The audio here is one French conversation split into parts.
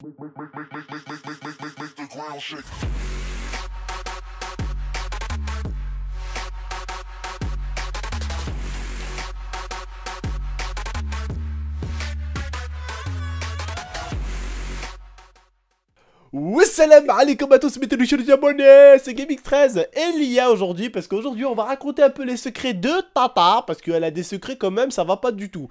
Make the ground shake. Wassalam alaikum à tous, mettez le chien abonnés, c'est GameX13 et Lia aujourd'hui, parce qu'aujourd'hui on va raconter un peu les secrets de Tata, parce qu'elle a des secrets quand même, ça va pas du tout.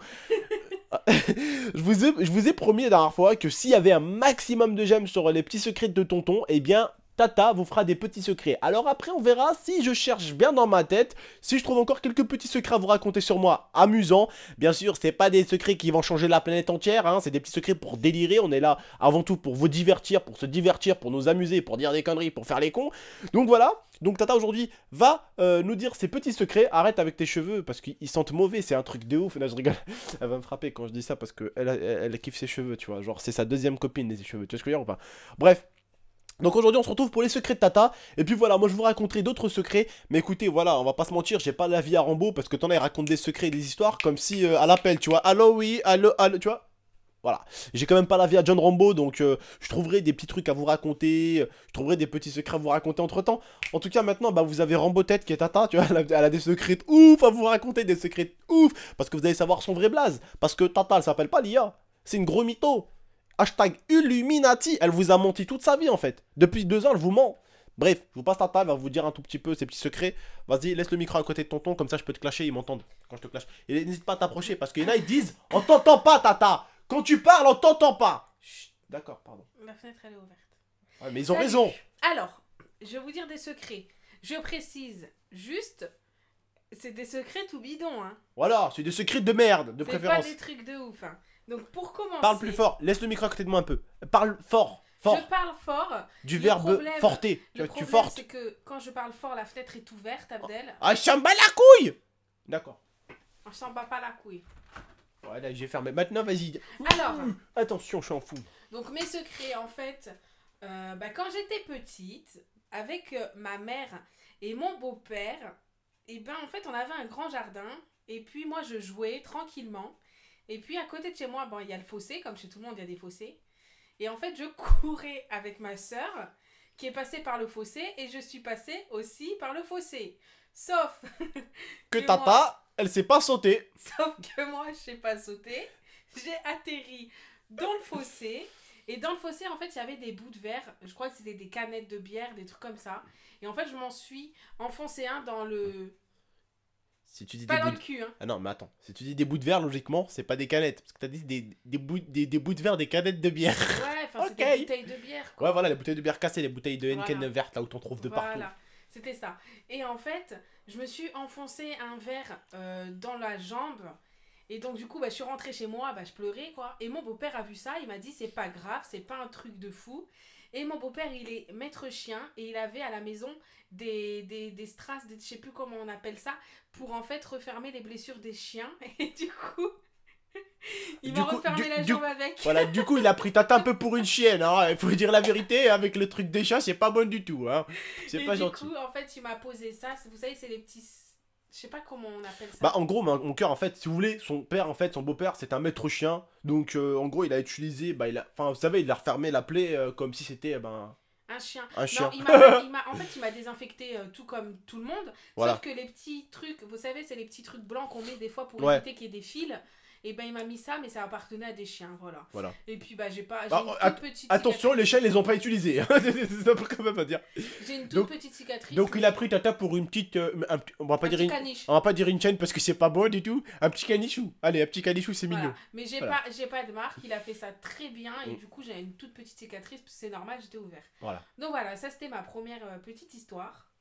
je vous ai promis la dernière fois que s'il y avait un maximum de j'aime sur les petits secrets de tonton, eh bien Tata vous fera des petits secrets. Alors après on verra si je cherche bien dans ma tête, si je trouve encore quelques petits secrets à vous raconter sur moi amusants. Bien sûr c'est pas des secrets qui vont changer la planète entière, hein, c'est des petits secrets pour délirer. On est là avant tout pour vous divertir, pour se divertir, pour nous amuser, pour dire des conneries, pour faire les cons. Donc voilà, donc Tata aujourd'hui va nous dire ses petits secrets. Arrête avec tes cheveux parce qu'ils sentent mauvais, c'est un truc de ouf. Là je rigole, elle va me frapper quand je dis ça parce que elle kiffe ses cheveux, tu vois. Genre c'est sa deuxième copine les cheveux, tu vois ce que je veux dire ou pas? Bref. Donc aujourd'hui on se retrouve pour les secrets de Tata. Et puis voilà, moi je vous raconterai d'autres secrets. Mais écoutez, voilà, on va pas se mentir, j'ai pas la vie à Rambo. Parce que t'en as, il raconte des secrets et des histoires comme si à l'appel, tu vois. Allô, oui, allô, tu vois. Voilà, j'ai quand même pas la vie à John Rambo. Donc je trouverai des petits trucs à vous raconter. Je trouverai des petits secrets à vous raconter entre temps. En tout cas maintenant, bah vous avez Rambo tête qui est Tata, tu vois. Elle a des secrets de ouf à vous raconter, des secrets de ouf. Parce que vous allez savoir son vrai blaze. Parce que Tata elle s'appelle pas Lia, c'est une gros mytho. Hashtag Illuminati, elle vous a menti toute sa vie en fait. Depuis 2 ans, elle vous ment. Bref, je vous passe Tata, elle va vous dire un tout petit peu ses petits secrets. Vas-y, laisse le micro à côté de tonton, comme ça je peux te clasher, ils m'entendent quand je te clash. Et n'hésite pas à t'approcher, parce qu'il y en a, ils disent on t'entend pas Tata. Quand tu parles, on t'entend pas. Chut, d'accord, pardon. Ma fenêtre elle est ouverte. Ouais, mais ils ont raison. Alors, je vais vous dire des secrets. Je précise juste, c'est des secrets tout bidons, hein. Voilà, c'est des secrets de merde, de préférence. C'est pas des trucs de ouf, hein. Donc pour commencer... Parle plus fort, laisse le micro à côté de moi un peu. Parle fort, fort. Je parle fort. Du verbe forter. Le Tu problème, fortes. c'est que quand je parle fort, la fenêtre est ouverte, Abdel. Ah, je s'en bats la couille. D'accord. On s'en bat pas la couille. Ouais, là j'ai fermé. Maintenant, vas-y. Alors, attention, je suis en fou. donc mes secrets, en fait, quand j'étais petite, avec ma mère et mon beau-père, et ben en fait, on avait un grand jardin. Et puis moi, je jouais tranquillement. Et puis à côté de chez moi, bon, il y a le fossé, comme chez tout le monde, il y a des fossés. Et en fait, je courais avec ma sœur qui est passée par le fossé et je suis passée aussi par le fossé. Sauf que Tata, elle sait pas sauter. Sauf que moi, je sais pas sauter. J'ai atterri dans le fossé. Et dans le fossé, en fait, il y avait des bouts de verre. Je crois que c'était des canettes de bière, des trucs comme ça. Et en fait, je m'en suis enfoncé un dans le... Si tu dis pas des dans bouts le cul, hein. Ah non, mais attends. Si tu dis des bouts de verre, logiquement, c'est pas des canettes. Parce que t'as dit des bouts de verre, des canettes de bière. Ouais, enfin, c'est des bouteilles de bière, quoi. Ouais, voilà, les bouteilles de bière cassées, les bouteilles de Henken Voilà. vertes, là où t'en trouves de partout. Voilà, c'était ça. Et en fait, je me suis enfoncé un verre dans la jambe. Et donc, du coup, je suis rentrée chez moi, je pleurais, quoi. Et mon beau-père a vu ça, il m'a dit, c'est pas grave, c'est pas un truc de fou. Et mon beau-père, il est maître chien et il avait à la maison des strass, je sais plus comment on appelle ça, pour en fait refermer les blessures des chiens. Et du coup, il m'a refermé la jambe avec. Voilà, du coup, il a pris Tata un peu pour une chienne, hein. Il faut dire la vérité, avec le truc des chats, c'est pas bon du tout, hein. C'est pas gentil. Du coup, en fait, il m'a posé ça. Vous savez, c'est les petits... Je sais pas comment on appelle ça. Bah en gros mon cœur en fait si vous voulez son père en fait son beau-père c'est un maître chien donc en gros il a utilisé enfin vous savez il a refermé la plaie comme si c'était un chien. Un chien. Non, en fait il m'a désinfecté tout comme tout le monde. Voilà. Sauf que les petits trucs, vous savez c'est les petits trucs blancs qu'on met des fois pour ouais. éviter qu'il y ait des fils. Et ben il m'a mis ça mais ça appartenait à des chiens voilà. Et puis j'ai pas une toute petite attention cicatrice. les chiens ils les ont pas utilisés c'est ça quand même à dire. J'ai une toute petite cicatrice. Donc il a pris Tata pour une petite on va pas dire une chaîne parce que c'est pas bon du tout, un petit canichou. Allez un petit canichou c'est mignon. Mais j'ai pas de marque, il a fait ça très bien et du coup j'ai une toute petite cicatrice parce que c'est normal j'étais ouvert. Voilà. Donc voilà ça c'était ma première petite histoire.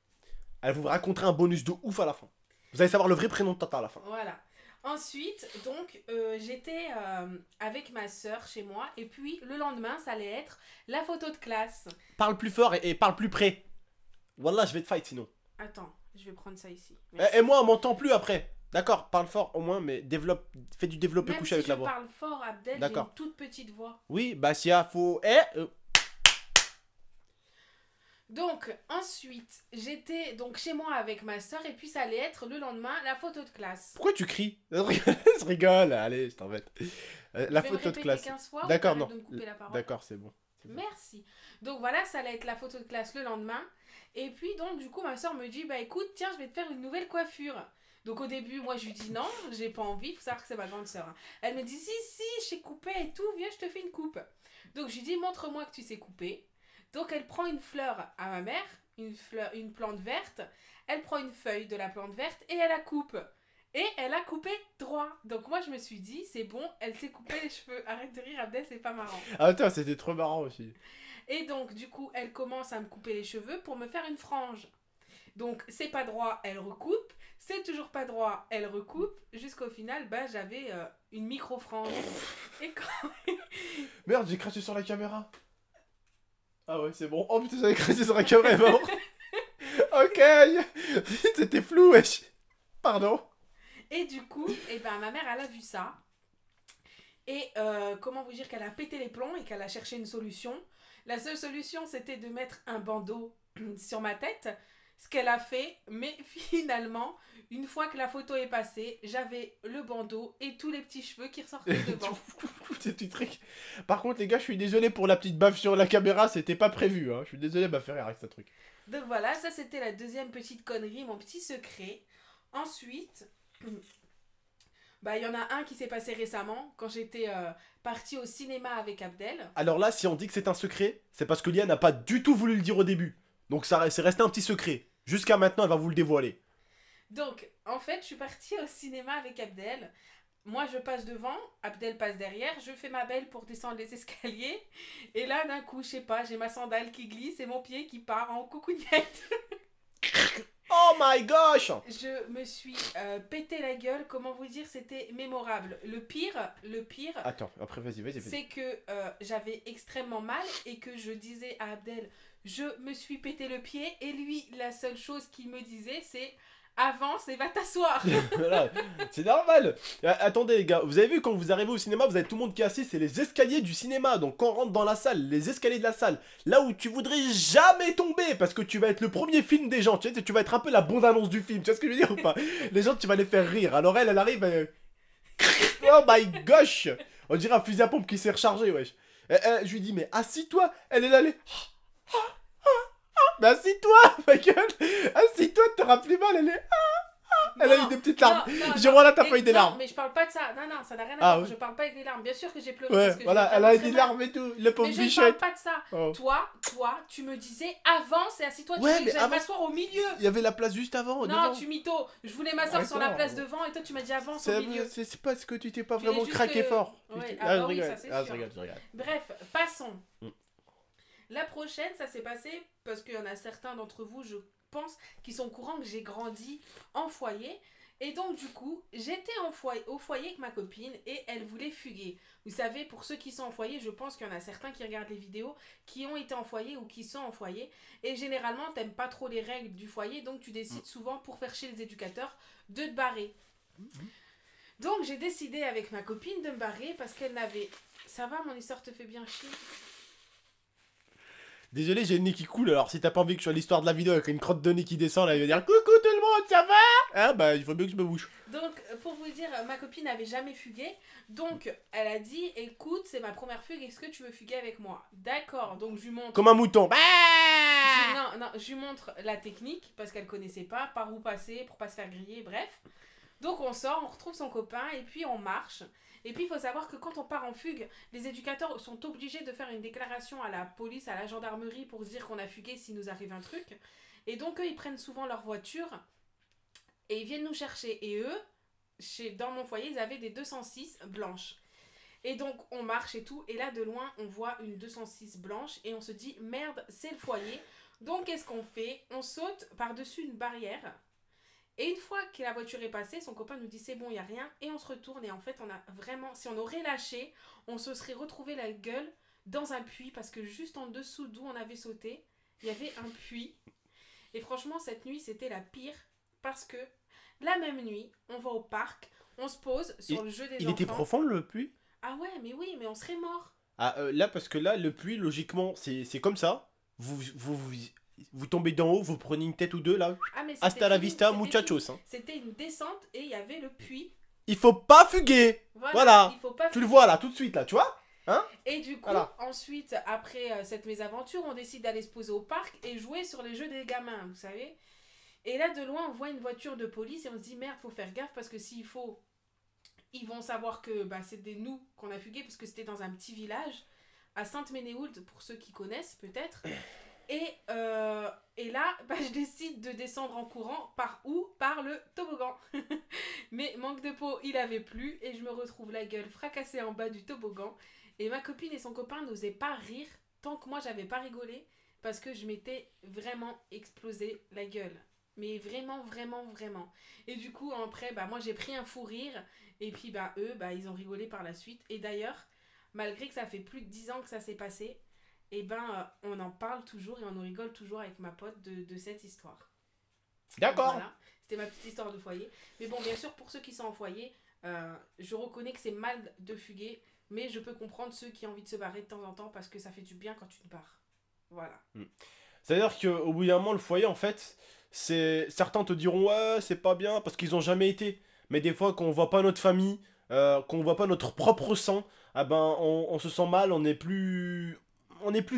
Elle vous racontera un bonus de ouf à la fin. Vous allez savoir le vrai prénom de Tata à la fin. Voilà. Ensuite, donc, j'étais avec ma soeur chez moi. Et puis, le lendemain, ça allait être la photo de classe. Parle plus fort et parle plus près. Wallah, je vais te fight sinon. Attends, je vais prendre ça ici. Et moi, on m'entend plus après. D'accord, parle fort au moins, mais fais du développé couché avec la voix. Même si je parle fort, Abdel, j'ai une toute petite voix. Oui, bah s'il y a, faut... Donc, ensuite, j'étais donc chez moi avec ma soeur et puis ça allait être le lendemain la photo de classe. Pourquoi tu cries? Je rigole, allez, je t'embête. La Je vais me photo de répéter classe. 15 fois, D'accord, ou non. t'arrêtes de me couper la parole. D'accord, c'est bon. C'est bon. Merci. Donc voilà, ça allait être la photo de classe le lendemain. Et puis donc du coup ma soeur me dit bah écoute tiens je vais te faire une nouvelle coiffure. Donc au début moi je lui dis non, j'ai pas envie, faut savoir que c'est ma grande soeur. Hein. Elle me dit si je sais couper et tout, viens je te fais une coupe. Donc je lui dis montre-moi que tu sais couper. Donc elle prend une fleur à ma mère, une plante verte, elle prend une feuille de la plante verte et elle la coupe. Et elle a coupé droit. Donc moi je me suis dit c'est bon, elle sait couper les cheveux. Arrête de rire Abdel, c'est pas marrant. Ah, attends, c'était trop marrant aussi. Et donc, du coup, elle commence à me couper les cheveux pour me faire une frange. Donc, c'est pas droit, elle recoupe. C'est toujours pas droit, elle recoupe. Jusqu'au final, bah, j'avais une micro-frange. Et quand... Merde, j'ai craché sur la caméra. Ah ouais, c'est bon. Oh putain, j'avais craché sur la caméra, bon. Ok. C'était flou, wesh. Pardon. Et du coup, eh ben, ma mère, elle a vu ça. Et comment vous dire qu'elle a pété les plombs et qu'elle a cherché une solution. La seule solution, c'était de mettre un bandeau sur ma tête. Ce qu'elle a fait, mais finalement, une fois que la photo est passée, j'avais le bandeau et tous les petits cheveux qui ressortaient devant. Ces petits trucs. Par contre, les gars, je suis désolé pour la petite baffe sur la caméra, c'était pas prévu. Hein. Je suis désolé, m'a fait rire avec ce truc. Donc voilà, ça c'était la deuxième petite connerie, mon petit secret. Ensuite, bah il y en a un qui s'est passé récemment, quand j'étais partie au cinéma avec Abdel. Alors là, si on dit que c'est un secret, c'est parce que Lia n'a pas du tout voulu le dire au début. Donc ça c'est resté un petit secret. Jusqu'à maintenant, elle va vous le dévoiler. Donc, en fait, je suis partie au cinéma avec Abdel. Moi, je passe devant, Abdel passe derrière, je fais ma belle pour descendre les escaliers. Et là, d'un coup, je sais pas, j'ai ma sandale qui glisse et mon pied qui part en coucougnette. Oh my gosh! Je me suis pété la gueule, comment vous dire, c'était mémorable. Le pire, Attends, après vas-y. c'est que j'avais extrêmement mal et que je disais à Abdel, je me suis pété le pied. Et lui, la seule chose qu'il me disait, c'est avance et va t'asseoir. Voilà, c'est normal. Attendez les gars, vous avez vu quand vous arrivez au cinéma, vous avez tout le monde qui est assis, c'est les escaliers du cinéma. Donc quand on rentre dans la salle, les escaliers de la salle, là où tu voudrais jamais tomber parce que tu vas être le premier film des gens, tu sais, tu vas être un peu la bande-annonce du film, tu vois ce que je veux dire ou pas? Les gens, tu vas les faire rire. Alors elle arrive, oh my gosh, on dirait un fusil à pompe qui s'est rechargé, wesh. Je lui dis mais assis-toi, elle est là, mais assis-toi, ma gueule. Assis-toi, t'auras plus mal, elle a eu des petites larmes. Je vois là, t'as pas eu des larmes. Non, mais je parle pas de ça. Non, ça n'a rien à Ah, voir. ouais. Je parle pas avec les larmes. Bien sûr que j'ai pleuré. Ouais, parce que voilà, j'ai elle a eu vraiment des très mal. larmes et tout, le pauvre Mais je ne bichette. parle pas de ça. Oh. Toi, tu me disais avance et assis-toi. Tu Ouais, voulais mais que j'aille avant- m'asseoir au milieu. Il y avait la place juste avant, Non, devant. tu mytho. Je voulais m'asseoir sur la D'accord. place devant et toi tu m'as dit avance au milieu. C'est parce que tu t'es pas Tu voulais vraiment juste craqué que- fort. Ouais, Ah, bah je oui, rigole. ça, c'est Ah, je sûr. rigole, je rigole. Bref, passons. Mm. La prochaine, ça s'est passé parce qu'il y en a certains d'entre vous, je pense, qui sont au courant que j'ai grandi en foyer. Et donc, du coup, j'étais au foyer avec ma copine et elle voulait fuguer. Vous savez, pour ceux qui sont en foyer, je pense qu'il y en a certains qui regardent les vidéos, qui ont été en foyer ou qui sont en foyer. Et généralement, t'aimes pas trop les règles du foyer, donc tu décides souvent, pour faire chier les éducateurs, de te barrer. Donc, j'ai décidé avec ma copine de me barrer parce qu'elle n'avait... Ça va, mon histoire te fait bien chier? Désolé, j'ai le nez qui coule, alors si t'as pas envie que je sois l'histoire de la vidéo avec une crotte de nez qui descend, là, il va dire coucou tout le monde, ça va? Ah bah, il faut mieux que je me bouge. Donc, pour vous dire, ma copine n'avait jamais fugué. Donc, elle a dit, écoute, c'est ma première fugue, est-ce que tu veux fuguer avec moi? D'accord, donc je lui montre... Comme un mouton. Bah Je lui montre la technique, parce qu'elle connaissait pas, par où passer, pour pas se faire griller, bref. Donc, on sort, on retrouve son copain, et puis on marche. Et puis, il faut savoir que quand on part en fugue, les éducateurs sont obligés de faire une déclaration à la police, à la gendarmerie, pour dire qu'on a fugué s'il nous arrive un truc. Et donc, eux, ils prennent souvent leur voiture, et ils viennent nous chercher. Et eux, dans mon foyer, ils avaient des 206 blanches. Et donc, on marche et tout, et là, de loin, on voit une 206 blanche, et on se dit, merde, c'est le foyer. Donc, qu'est-ce qu'on fait? On saute par-dessus une barrière. Et une fois que la voiture est passée, son copain nous dit c'est bon, il n'y a rien. Et on se retourne et en fait, on a vraiment, si on aurait lâché, on se serait retrouvé la gueule dans un puits parce que juste en dessous d'où on avait sauté, il y avait un puits. Et franchement, cette nuit, c'était la pire parce que la même nuit, on va au parc, on se pose sur le jeu des enfants. Il était profond le puits? Ah ouais, mais oui, mais on serait mort. Ah, là, parce que là, le puits, logiquement, c'est comme ça. Vous tombez d'en haut, vous prenez une tête ou deux là. Ah, mais c'était Hasta la fini, vista, c'était muchachos. fini. Hein. C'était une descente et il y avait le puits. Il faut pas fuguer. Voilà. Il faut pas Tu le vois là, tout de suite là, tu vois. Et du coup, Voilà. ensuite, après cette mésaventure, on décide d'aller se poser au parc et jouer sur les jeux des gamins, vous savez. Et là, de loin, on voit une voiture de police et on se dit, merde, faut faire gaffe parce que s'il faut, ils vont savoir que bah, c'était nous qu'on a fugué parce que c'était dans un petit village à Sainte-Ménéhould, pour ceux qui connaissent peut-être. Et là, bah, je décide de descendre en courant. Par où? Par le toboggan. Mais manque de peau, il avait plu et je me retrouve la gueule fracassée en bas du toboggan. Et ma copine et son copain n'osaient pas rire tant que moi j'avais pas rigolé parce que je m'étais vraiment explosé la gueule. Mais vraiment, vraiment, vraiment. Et du coup, après, bah, moi j'ai pris un fou rire et puis bah, eux, bah, ils ont rigolé par la suite. Et d'ailleurs, malgré que ça fait plus de 10 ans que ça s'est passé, et ben on en parle toujours et on en rigole toujours avec ma pote de cette histoire. D'accord. Voilà, c'était ma petite histoire de foyer. Mais bon, bien sûr, pour ceux qui sont en foyer, je reconnais que c'est mal de fuguer, mais je peux comprendre ceux qui ont envie de se barrer de temps en temps parce que ça fait du bien quand tu te barres. Voilà. C'est-à-dire qu'au bout d'un moment, le foyer, en fait, certains te diront ouais, c'est pas bien parce qu'ils ont jamais été. Mais des fois, quand on voit pas notre famille, quand on voit pas notre propre sang, ah ben, on se sent mal, on n'est plus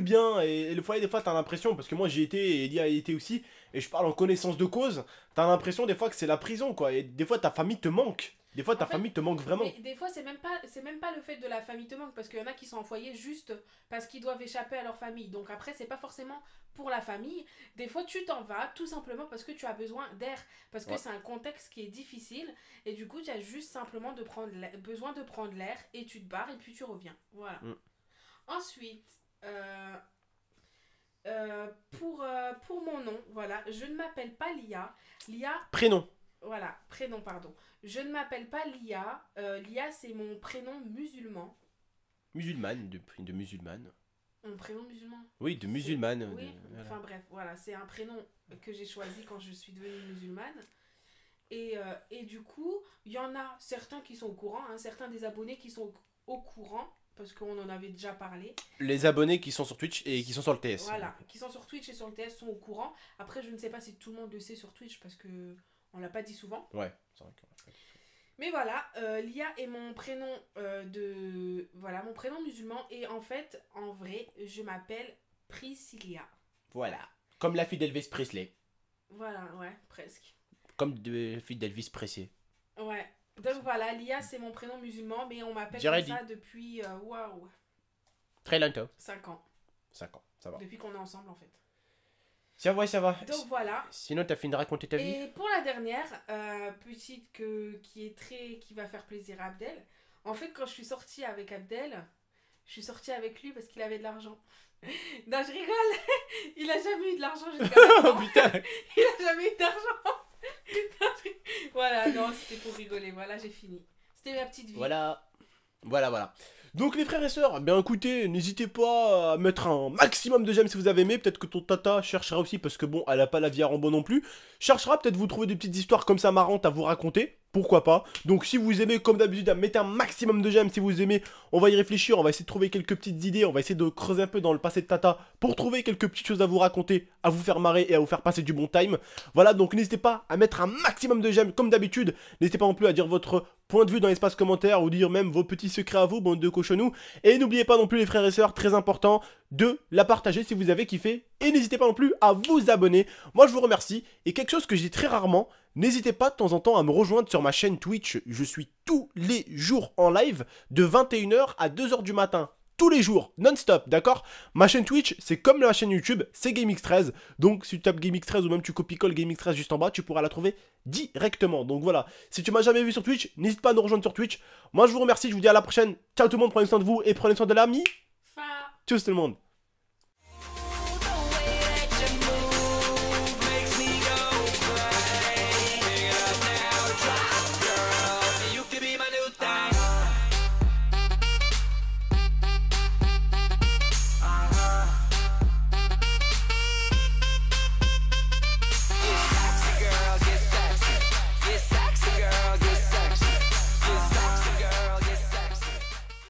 bien. Et le foyer, des fois, t'as l'impression, parce que moi j'y étais et Elie a été aussi, et je parle en connaissance de cause, t'as l'impression des fois que c'est la prison, quoi. Et des fois, ta famille te manque. Des fois, ta famille te manque vraiment. Mais des fois, c'est même pas le fait de la famille te manque, parce qu'il y en a qui sont en foyer juste parce qu'ils doivent échapper à leur famille. Donc après, c'est pas forcément pour la famille. Des fois, tu t'en vas tout simplement parce que tu as besoin d'air, parce que c'est un contexte qui est difficile, et du coup, tu as juste simplement besoin de prendre l'air, et tu te barres, et puis tu reviens. Voilà. Ensuite, pour mon nom, voilà, je ne m'appelle pas Lia. Lia... Prénom. Voilà, prénom, pardon. Je ne m'appelle pas Lia. Lia, c'est mon prénom musulman. Musulmane, de musulmane. Mon prénom musulman? Oui, de musulmane. Oui, voilà. enfin bref, voilà, c'est un prénom que j'ai choisi quand je suis devenue musulmane. Et du coup, il y en a certains qui sont au courant, hein, certains des abonnés qui sont au courant, parce qu'on en avait déjà parlé. Les abonnés qui sont sur Twitch et qui sont sur le TS. Voilà, qui sont sur Twitch et sur le TS sont au courant. Après, je ne sais pas si tout le monde le sait sur Twitch, parce que on l'a pas dit souvent. Ouais, c'est vrai. Mais voilà, Lia est mon prénom voilà, mon prénom musulman. Et en fait, en vrai, je m'appelle Priscilla. Voilà. Comme la fille d'Elvis Presley. Voilà, ouais, presque. Comme la fille d'Elvis Presley. Ouais. Donc voilà, Lia, c'est mon prénom musulman, mais on m'appelle J'aurais comme ça depuis, waouh, Très longtemps. 5 ans. 5 ans, ça va. Depuis qu'on est ensemble, en fait. Ça va, ça va. Donc voilà. Sinon, t'as fini de raconter ta vie? Et pour la dernière, petite qui va faire plaisir à Abdel. En fait, quand je suis sortie avec Abdel, je suis sortie avec lui parce qu'il avait de l'argent. Non, je rigole. Il a jamais eu de l'argent jusqu'à maintenant. Oh putain. Il a jamais eu d'argent. Voilà, non, c'était pour rigoler. Voilà, j'ai fini. C'était ma petite vie. Voilà. Donc les frères et sœurs, bien écoutez, n'hésitez pas à mettre un maximum de j'aime si vous avez aimé. Peut-être que ton tata cherchera aussi, parce que bon, elle a pas la vie à Rambo non plus. Cherchera peut-être vous trouver des petites histoires comme ça marrantes à vous raconter. Pourquoi pas. Donc si vous aimez, comme d'habitude, mettez un maximum de j'aime si vous aimez. On va y réfléchir, on va essayer de trouver quelques petites idées. On va essayer de creuser un peu dans le passé de tata pour trouver quelques petites choses à vous raconter, à vous faire marrer et à vous faire passer du bon time. Voilà, donc n'hésitez pas à mettre un maximum de j'aime comme d'habitude. N'hésitez pas non plus à dire votre point de vue dans l'espace commentaire ou dire même vos petits secrets à vous, bande de cochonnous. Et n'oubliez pas non plus les frères et sœurs, très important, de la partager si vous avez kiffé. Et n'hésitez pas non plus à vous abonner. Moi je vous remercie. Et quelque chose que je dis très rarement, n'hésitez pas de temps en temps à me rejoindre sur ma chaîne Twitch. Je suis tous les jours en live de 21 h à 2 h du matin. Tous les jours, non-stop, d'accord? Ma chaîne Twitch, c'est comme ma chaîne YouTube, c'est GameX13. Donc si tu tapes GameX13 ou même tu copies-colles GameX13 juste en bas, tu pourras la trouver directement. Donc voilà, si tu m'as jamais vu sur Twitch, n'hésite pas à nous rejoindre sur Twitch. Moi je vous remercie, je vous dis à la prochaine. Ciao tout le monde, prenez soin de vous et prenez soin de l'ami. Tchuss tout le monde.